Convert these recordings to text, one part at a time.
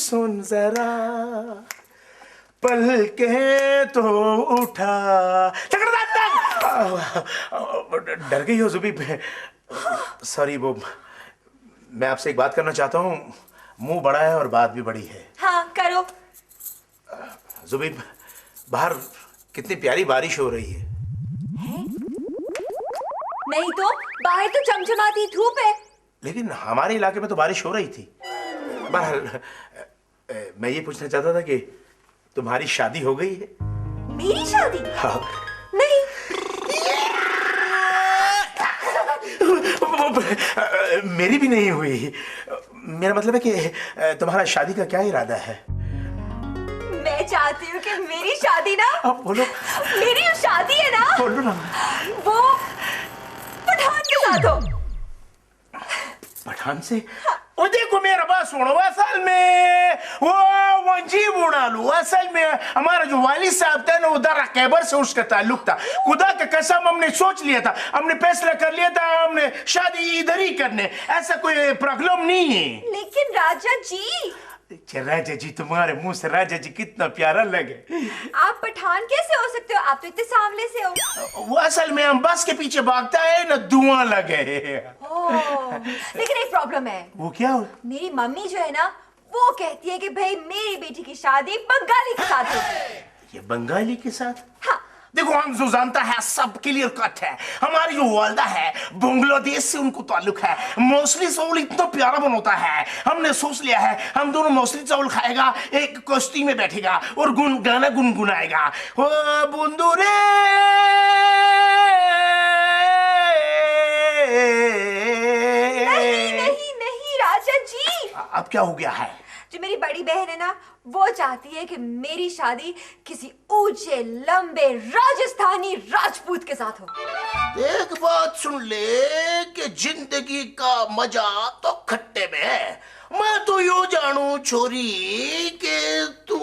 सुन जरा, पल के तो उठा। डर गई हो जुबी? सॉरी, वो मैं आपसे एक बात करना चाहता हूँ। मुंह बड़ा है और बात भी बड़ी है। हाँ करो। जुबी, बाहर कितनी प्यारी बारिश हो रही है। नहीं तो बाहर तो चमचमाती धूप है। लेकिन हमारे इलाके में तो बारिश हो रही थी। बहरहाल मैं ये पूछना चाहता था कि तुम्हारी शादी हो गई है? मेरी शादी? हाँ। नहीं। मेरी भी नहीं हुई। मेरा मतलब है कि तुम्हारा शादी का क्या इरादा है? मैं चाहती हूँ कि मेरी शादी ना, अब बोलो। मेरी जो शादी है ना, बोलो ना। वो पठान के साथ हो। पठान से? वो देखो मेरा बात सुनो, असल में वो वंजी बुढ़ालू, असल में हमारा जो वालिद साहब था ना, वो दर्रा कैबर से उसका ताल्लुक था। खुदा का कसम हमने सोच लिया था, हमने फैसला कर लिया था, हमने शादी इधर ही करने, ऐसा कोई प्रॉब्लम नहीं है। लेकिन राजा जी। राजा जी, तुम्हारे मुंह से राजा जी कितना प्यारा लगे। आप पठान कैसे हो सकते हो? आप तो इतने सांवले से हो। वो असल में हम बस के पीछे भागता है ना, धुआं लगे। लेकिन एक प्रॉब्लम है। वो क्या हो? मेरी मम्मी जो है ना, वो कहती है कि भाई मेरी बेटी की शादी बंगाली के साथ होगी। ये बंगाली के साथ? हाँ। देखो, हम जो जानता है सब क्लियर कट है। हमारी जो वालदा है बांग्लादेश से उनको ताल्लुक है। मौसली चावल इतना प्यारा बनता है, हमने सोच लिया है हम दोनों मौसली चावल खाएगा, एक कश्ती में बैठेगा और गाना गुनगुनाएगा। ओ बंधु रे, नहीं नहीं नहीं राजा जी। अब क्या हो गया है? जो मेरी बड़ी बहन है ना, वो चाहती है कि मेरी शादी किसी ऊंचे लंबे राजस्थानी राजपूत के साथ हो। एक बात सुन ले कि जिंदगी का मजा तो खट्टे में है। मैं तो यो जानू छोरी कि तू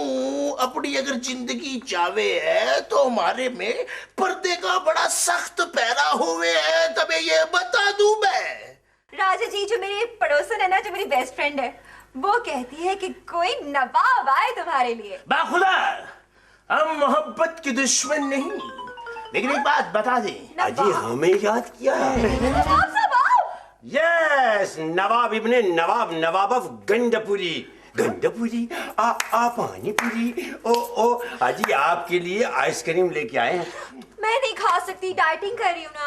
अपनी अगर जिंदगी चाहे है तो हमारे में पर्दे का बड़ा सख्त पहरा हुए है, तबे ये बता दूं मैं। राजा जी, जो मेरी पड़ोसन है ना, जो मेरी बेस्ट फ्रेंड है, वो कहती है कि कोई नवाब आए तुम्हारे लिए। बाखुदा, हम मोहब्बत के दुश्मन नहीं, लेकिन एक बात बता दे। अजी हमें याद किया है। नवाब साहब आओ। यस, नवाब इब्ने नवाब, नवाब ऑफ गंडपुरी। गंडपुरी आ पानीपुरी। ओ अजी आपके लिए आइसक्रीम लेके आए हैं। मैं नहीं खा सकती, डाइटिंग कर रही हूँ ना।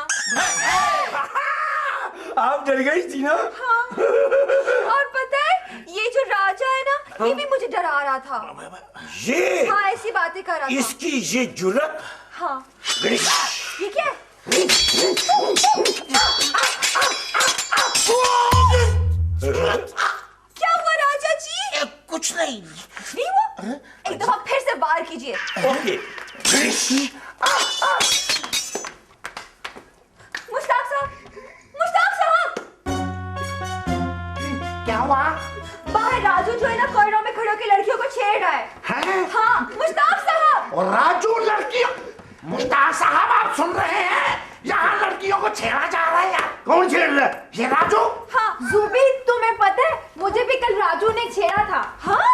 आप डर गई थी ना? हाँ। और पता है, ये जो राजा है ना, ये भी मुझे डरा रहा था। ये? हाँ, ऐसी बातें कर रहा था। इसकी ये जुर्रत? हाँ। ये क्या? क्या हुआ राजा जी? कुछ नहीं। नहीं हुआ? एक दफा फिर से वार कीजिए। ओके। मुश्ताक साहब, मुश्ताक साहब। क्या हुआ? बाहर राजू जो है ना, कॉरिडोर में खड़े होकर लड़कियों को छेड़ रहा है। हैं? हाँ, मुश्ताक साहब। और राजू लड़कियों? मुश्ताक साहब, आप सुन रहे हैं? यहाँ लड़कियों को छेड़ा जा रहा है यार। कौन छेड़ रहा है? ये राजू। हाँ जुबी, तुम्हें पता है, मुझे भी कल राजू ने छेड़ा था। हाँ।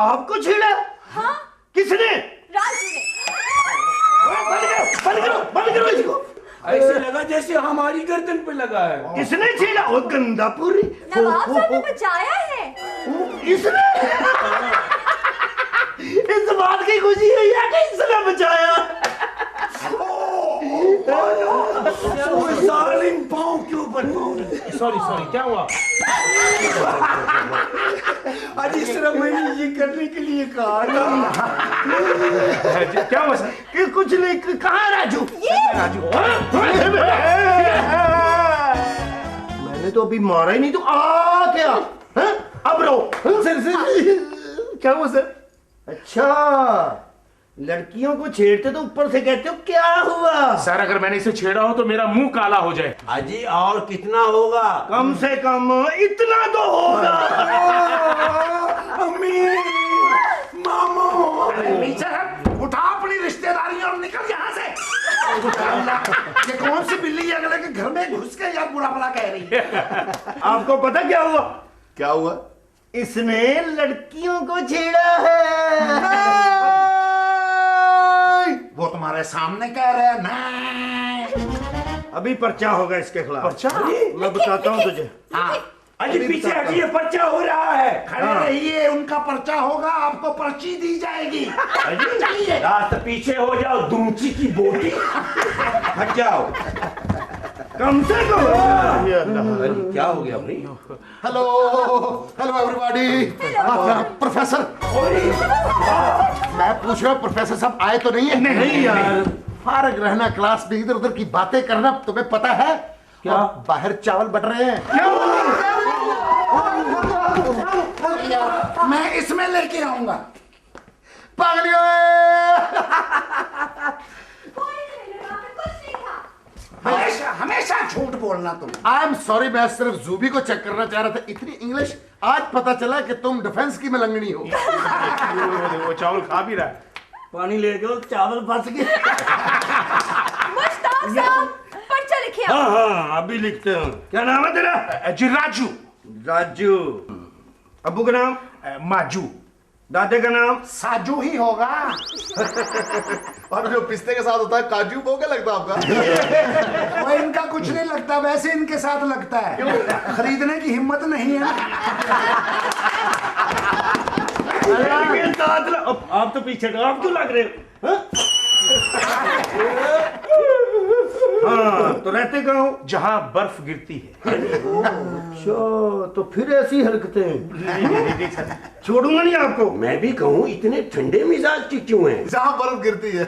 आपको छेड़ा? हाँ। किसने? राजू ने। बंद करो इसको। ऐसे लगा जैसे हमारी गर्दन पे लगा है। किसने छेड़ा? वो गंदा पूरी। नवाब साहब ने बचाया है। इसने? इस बात की खुशी हुई है कि इसने बचाया। सालिम पाँव के ऊपर पाँव। सॉरी, क्या हुआ? आज इस तरह मैंने ये करने के लिए कहा था। क्या हुआ सर? कि कुछ नहीं। कहाँ है राजू? राजू, मैंने तो अभी मारा ही नहीं। तो क्या है? अब रो। सर क्या हुआ सर? अच्छा, लड़कियों को छेड़ते तो ऊपर से कहते हो क्या हुआ? सर, अगर मैंने इसे छेड़ा हो तो मेरा मुंह काला हो जाए। अजी और कितना होगा? कम से कम इतना तो होगा। अम्मी, मामू। नीचे हट, उठा अपनी रिश्तेदारी और निकल यहाँ से। ये कौन सी बिल्ली अगले के घर में घुस के यार बुरा भला कह रही है। आपको पता क्या हुआ? क्या हुआ? इसने लड़कियों को छेड़ा है। वो तुम्हारे सामने कह रहे हैं नहीं। अभी पर्चा होगा इसके खिलाफ। पर्चा? मैं बताता हूँ तुझे। हाँ, अजी पीछे हटिए, पर्चा हो रहा है। खड़े रहिए, उनका पर्चा होगा, आपको पर्ची दी जाएगी। अजी रास्ते पीछे हो जाओ, दुमची की बोटी। हट जाओ। कम से कम। अरे क्या हो गया भाई? Hello hello everybody. प्रोफेसर, मैं पूछ रहा हूँ प्रोफेसर साहब आए तो नहीं है? नहीं यार। फारग रहना, क्लास में इधर उधर की बातें करना, तुम्हें पता है क्या? बाहर चावल बट रहे हैं। मैं इसमें लेके आऊंगा। पागलियों, हमेशा हमेशा झूठ बोलना तुम। आई एम सॉरी, मैं सिर्फ जूबी को चेक करना चाह रहा था। इतनी इंग्लिश, आज पता चला कि तुम डिफेंस की मलंगनी हो। वो चावल खा भी रहा है। पानी ले गए, चावल फंस गए। मुश्ताक साहब, पर्चा लिखिए। हाँ हाँ, अभी लिखते हैं। क्या नाम है तेरा? जी राजू। राजू। अब्बू का नाम? माजू। दादे का नाम? साजू ही होगा। और जो पिस्ते के साथ होता है काजू, वो क्या लगता है आपका? वो इनका कुछ नहीं लगता, वैसे इनके साथ लगता है। खरीदने की हिम्मत नहीं है। के साथ आप तो पीछे का, आप क्यों लग रहे हो? हाँ, तो रहते कहाँ हो? जहां बर्फ गिरती है। अच्छा, तो फिर ऐसी हरकतें। छोड़ूंगा नहीं आपको। मैं भी कहूँ, इतने ठंडे मिजाज के क्यों हैं? जहां बर्फ गिरती है।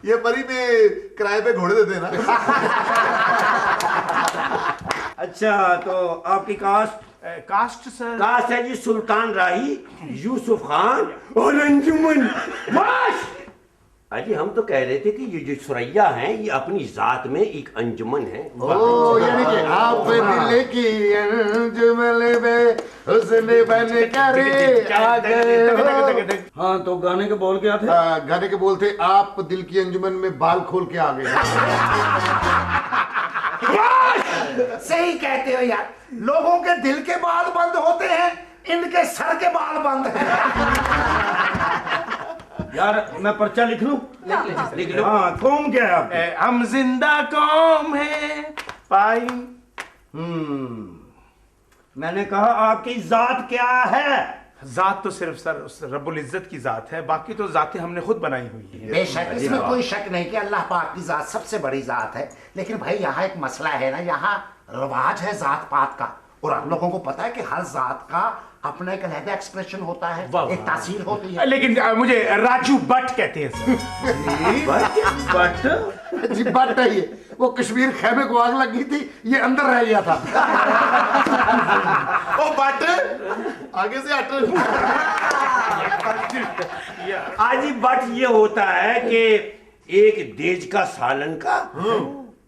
ये परी में किराए पे घोड़े देते हैं ना। अच्छा, तो आपकी कास्ट? Cast sir? काश है जी सुल्तान राही, यूसुफ खान और अंजुमन। बस अजी हम तो कह रहे थे कि ये जो सुरैया हैं, ये अपनी जात में एक अंजुमन है। ओ, यानी कि आप दिल की अंजुमन में हुस्न बन कर आ गए हो। हाँ, तो गाने के बोल क्या थे? गाने के बोलते, आप दिल की अंजुमन में बाल खोल के आ गए। सही कहते हो यार, लोगों के दिल के बाल बंद होते हैं, इनके सर के बाल बंद हैं। यार, मैं पर्चा लिख लूं? लिख लो। हाँ, कौम क्या है आप? हम जिंदा कौम है पाई। मैंने कहा आपकी जात क्या है? जात तो सिर्फ सर उस रब्बुल इज्जत की जात है, बाकी तो जातें हमने खुद बनाई हुई है। बेशक, इसमें कोई शक नहीं कि अल्लाह पाक की जात सबसे बड़ी जात है। लेकिन भाई यहाँ एक मसला है ना, यहाँ रिवाज है जात पात का, और आप लोगों को पता है कि हर जात का अपना एक अलग एक्सप्रेशन होता है, एक तासीर होती है। लेकिन मुझे राजू भट्ट कहते हैं सर। बट जी बात है ये, वो कश्मीर खेमे को आग लगी थी, ये अंदर रह गया था। ओ बट आगे से हट। आजी बट ये होता है कि एक देज का सालन का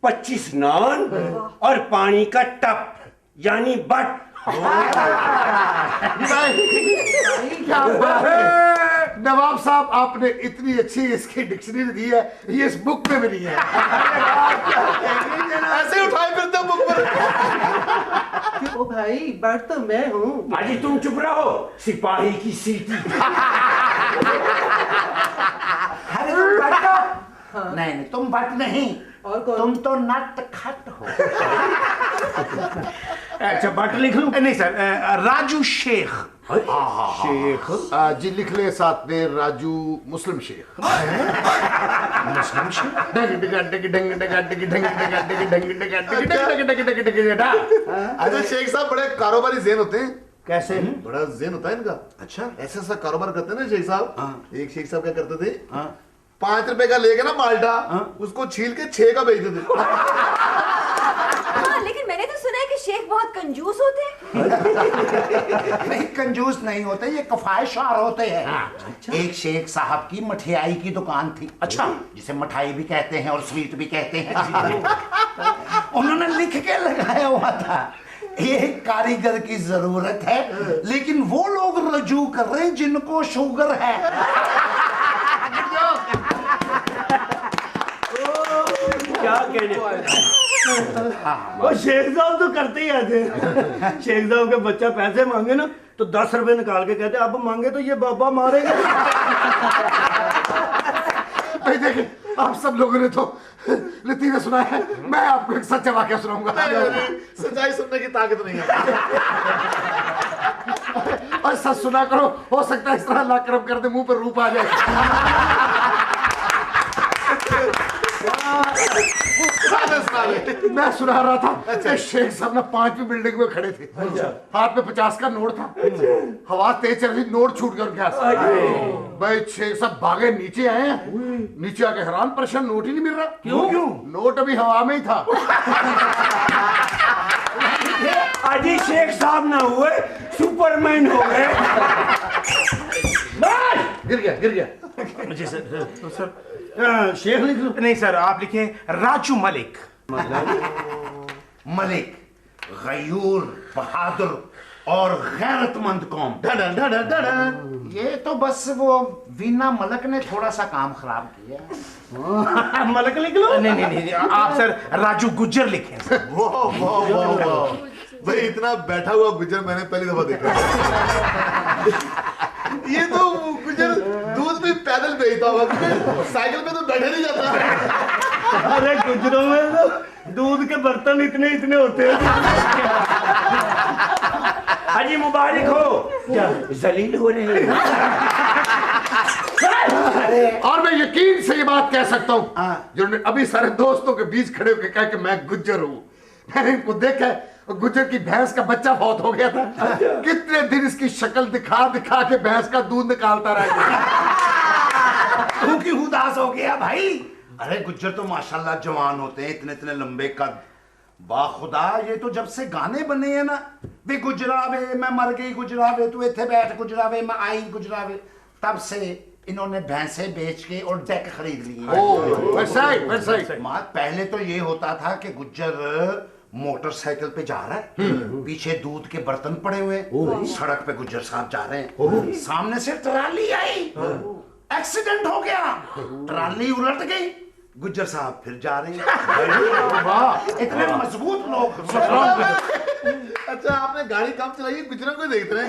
25 नान और पानी का टप, यानी बट। क्या बात है नवाब साहब, आपने इतनी अच्छी इसकी डिक्शनरी दी है, ये इस बुक में भी नहीं है। ऐसे ही उठाए फिरते हो बुक पर। ओ भाई, बैठ तो मैं हूँ। आजी तुम चुप रहो, सिपाही की सीटी। अरे तुम बट हो? नहीं नहीं, तुम बट नहीं, और कौन? तुम तो नट खट हो। अच्छा, बट लिख लूं? नहीं सर, राजू शेख। शेख? जी लिख ले साथ में, राजू मुस्लिम शेख। मुस्लिम शेख? अच्छा शेख साहब बड़े कारोबारी ज़हन होते हैं। कैसे? बड़ा ज़हन होता है इनका। अच्छा। ऐसा ऐसा कारोबार करते हैं ना शेख साहब। एक शेख साहब क्या करते थे, 5 रुपए का लेके ना माल्टा, उसको छील के 6 का बेचते थे। हाँ, लेकिन मैंने तो सुना है कि शेख बहुत कंजूस होते हैं। नहीं, कंजूस नहीं होते, ये कफायशार होते हैं। एक शेख साहब की मठियाई की दुकान थी। अच्छा। जिसे मठाई भी कहते हैं और स्वीट भी कहते हैं। उन्होंने लिख के लगाया हुआ था, एक कारीगर की जरूरत है, लेकिन वो लोग रजू कर रहे हैं जिनको शुगर है। क्या कहने? वो शेख साहब तो करते ही ऐसे। शेख साहब के बच्चा पैसे मांगे ना, तो 10 रुपए निकाल के कहते अब मांगे तो ये बाबा मारेगा। भाई देखिए, आप सब लोगों ने तो लतीफ़े सुना है, मैं आपको एक सच्चा वाकया सुनाऊंगा। सच्चाई सुनने की ताकत नहीं है। और सच सुना करो, हो सकता है इस तरह अल्लाह करम कर दे मुंह पर रूप आ जाए। मैं सुना रहा था कि शेख साहब ना 5वीं बिल्डिंग में खड़े थे, हाथ में 50 का नोट था, हवा तेज चल रही, नोट छूट गया उनके हाथ से। भाई शेख साहब भागे नीचे आए, नीचे आके हैरान परेशान, नोट ही नहीं मिल रहा। क्यों? नोट अभी हवा में ही था। अजी शेख साहब ना हुए, सुपरमैन हो गए। गिर गया। जी सर। तो सर शेख लिख लो। नहीं सर, आप लिखें राजू मलिक। मलिक गयूर, बहादुर और गैरतमंद कौम। ये तो बस वो वीना मलक ने थोड़ा सा काम खराब किया। मलक लिख लो। नहीं, आप सर राजू गुज्जर लिखें सर। वाह। भाई इतना बैठा हुआ गुजर मैंने पहली दफा देखा। ये तो गुजर दूध भी पैदल बेचता होगा, साइकिल पे तो बैठे नहीं जाता। अरे गुजरों में तो दूध के बर्तन इतने होते हैं। अजी मुबारक हो। क्या जलील हो रहे हैं? और मैं यकीन से ये बात कह सकता हूँ, जिन्होंने अभी सारे दोस्तों के बीच खड़े होकर कहा कि मैं गुज्जर हूँ, मैंने इनको देखा गुज्जर की भैंस का बच्चा बहुत हो गया था। कितने दिन इसकी शक्ल दिखा दिखा के भैंस का दूध निकालता रह गया। तू क्यों उदास हो गया भाई? अरे गुज्जर तो माशाल्लाह जवान होते हैं, इतने लंबे कद। बाखुदा ये तो जब से गाने बने हैं ना, वे गुजरावे मैं मर गई गुजरावे, तू इथे बैठ गुजरावे मैं आई गुजरावे, तब से इन्होंने भैंसे बेच के और डेक खरीद लिए। पहले तो ये होता था कि गुज्जर मोटरसाइकिल पे जा रहा है, पीछे दूध के बर्तन पड़े हुए, सड़क पे गुज्जर साहब जा रहे हैं, सामने से ट्राली आई, एक्सीडेंट हो गया, ट्राली उलट गई, गुज्जर साहब फिर जा रहे हैं। वाह, इतने मजबूत लोग। अच्छा आपने गाड़ी कम चलाई, गुजरों को देखते रहे।